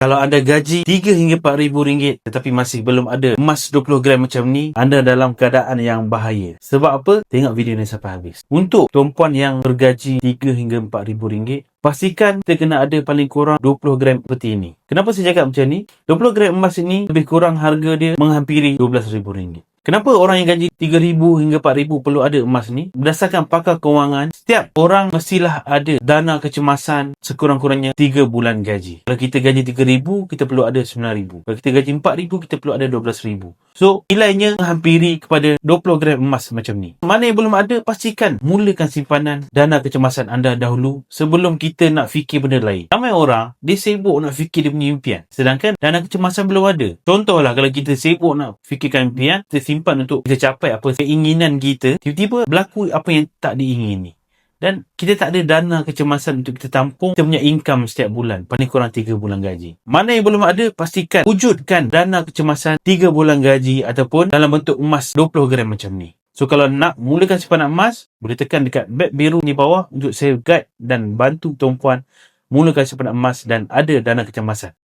Kalau anda gaji 3 hingga 4 ribu ringgit tetapi masih belum ada emas 20 gram macam ni, anda dalam keadaan yang bahaya. Sebab apa? Tengok video ni sampai habis. Untuk tuan-puan yang bergaji 3 hingga 4 ribu ringgit, pastikan kita kena ada paling kurang 20 gram seperti ini. Kenapa saya cakap macam ni? 20 gram emas ini lebih kurang harga dia menghampiri 12 ribu ringgit. Kenapa orang yang gaji 3,000 hingga 4,000 perlu ada emas ni? Berdasarkan pakar kewangan, setiap orang mestilah ada dana kecemasan sekurang-kurangnya 3 bulan gaji. Kalau kita gaji 3,000, kita perlu ada 9,000. Kalau kita gaji 4,000, kita perlu ada 12,000. So, nilainya menghampiri kepada 20 gram emas macam ni. Mana yang belum ada, pastikan mulakan simpanan dana kecemasan anda dahulu sebelum kita nak fikir benda lain. Ramai orang, dia sibuk nak fikir dia punya impian. Sedangkan dana kecemasan belum ada. Contohlah, kalau kita sibuk nak fikirkan impian, kita simpan untuk kita capai apa keinginan kita, tiba-tiba berlaku apa yang tak diingini. Dan kita tak ada dana kecemasan untuk kita tampung kita punya income setiap bulan, paling kurang 3 bulan gaji. Mana yang belum ada, pastikan wujudkan dana kecemasan 3 bulan gaji ataupun dalam bentuk emas 20 gram macam ni. So kalau nak mulakan simpanan emas, boleh tekan dekat beg biru ni bawah untuk saya guide dan bantu tuan-puan mulakan simpanan emas dan ada dana kecemasan.